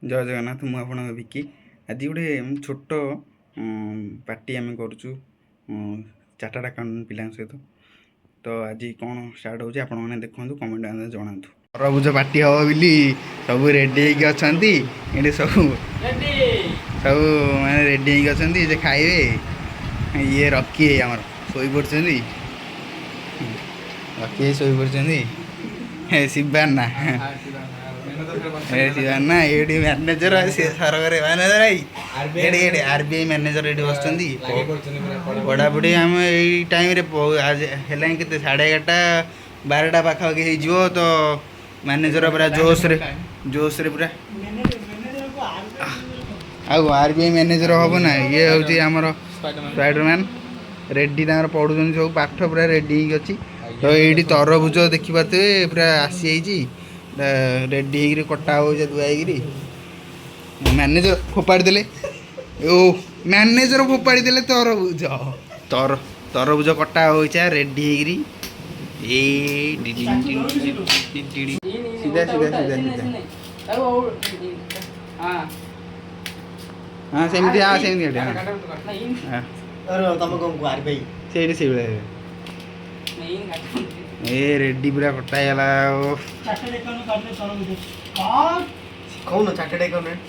जय जगन्नाथ मु आपण विकी आज गोटे छोट पार्टी आम करुचु चार्टर्ड अकाउंटेंट पिला सहित तो आज कौन स्टार्ट होची आपण माने देखंतु कमेंट आने जणातु तरबुज पार्टी हो बिली सब रेडी होके अछंती एडी सब माने रेडी होके अछंती जे खाइबे ये रखी है हमर सोई पड़छंती रखी सोई पड़छंती हे शिवाना ना ये मैनेजर सरकार मैनेजर आई आरबीआई मैनेजर ये बस पढ़ापढ़ी आम यही टाइम के 11:30 12टा पाखापाखि हो तो मैनेजर पूरा जोश रे पूरा आरबीआई मैनेजर हम ना ये हूँ आमर स्पाइडरमैन रेडी पढ़ुं सब पाठ पूरा रेडी अच्छी तो ये तरबुज देखिए पूरा आसी रेडी कटा हो दुआई मैनेजर फोपाड़ी देले ओ मैनेजर फोपाड़ी देले तरबुज तरबुज कटा हो रेडी सीधा सीधा सीधा सीधा हाँ सेमती हाँ सेमती ए रेडी पूरा कटागला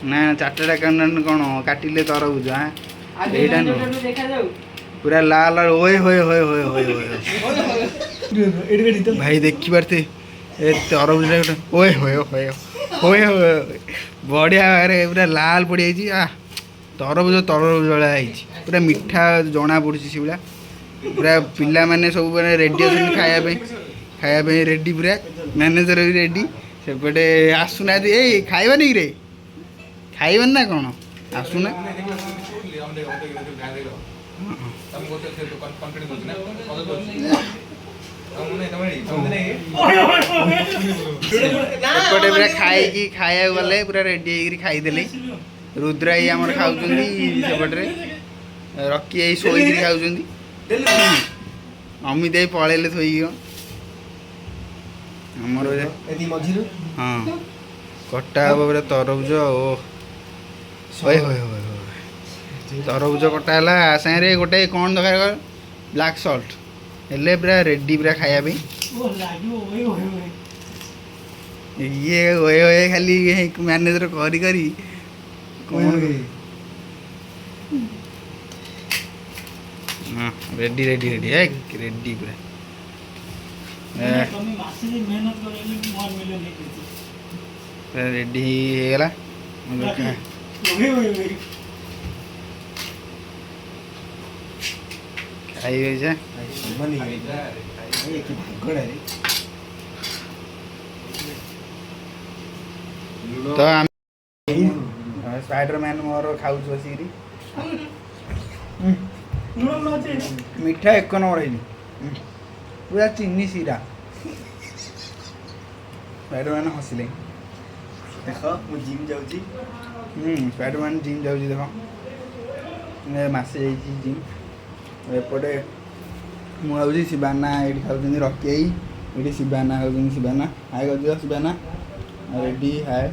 ना चार्टर्ड अकाउंटेंट कौन काटिले तरबुज पूरा लाल ओए होए होए होए होए होए भाई देखी पारते ए तरबुज ओए होए होए होए होए बढ़िया अरे पूरा लाल पड़ जाइए तरबुज तरबुज भाई पूरा मीठा जना पड़ी से पूरा पिला माने सब रेडी खाया रेडी पूरा मैनेजर भी रेडी सेपटे आसुना ए खाइबानी रे खाइबान ना कौन आसुना सेपटे पूरा खाई खाया गले पूरा रेडी खाईदे रुद्रा ही आमर खाऊँ सेपटे रकी आई शोक खाऊँ अमित आई पलैले थोक आमर हाँ कटा हम पूरा तरबुज ओए होए होए तरबुज कटा है सारे गोटे कौन दरकार ब्लैक सल्ट हेल्ले पूरा रेडी पूरा खाया ये ओए ओए खाली मैनेजर करी करी कौन हाँ रेडी रेडी रेडी है रेडी पूरा रेडी होगला खाई तो स्पाइडरमैन मोर खाऊ बसिक मिठा एक नंबर पूरा चीनी सीरा स्पाइडरमैन हसिले देख मु जिम जाऊँगी स्पाइडरमैन जिम जाऊँगी देख मसे जा जिम एपटे मुझे शिवाना ये खाऊँ रकी ये शिवाना खाऊँ शिवाना हाय कर शिवाना रेडी हाय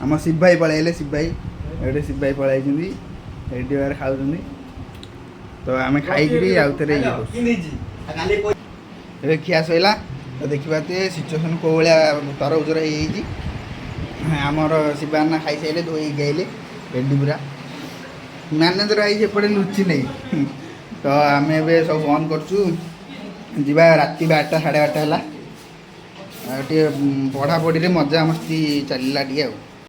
आम शिव भाई पलैले शिव भाई ये शिव भाई पलैं रेडी बार खाऊँ तो आम खाई आउ थे खिया सैला तो देखा सिचुएसन कौ भाया तरबुजर आमर शिवाना खाई सारे धोई गए रेडी पूरा मैनेजर आई एपटे लुचि नहीं तो आम ए सब बंद करा राति 12टा 12:30 है पढ़ापढ़ी मजा मस्ती चलला टे।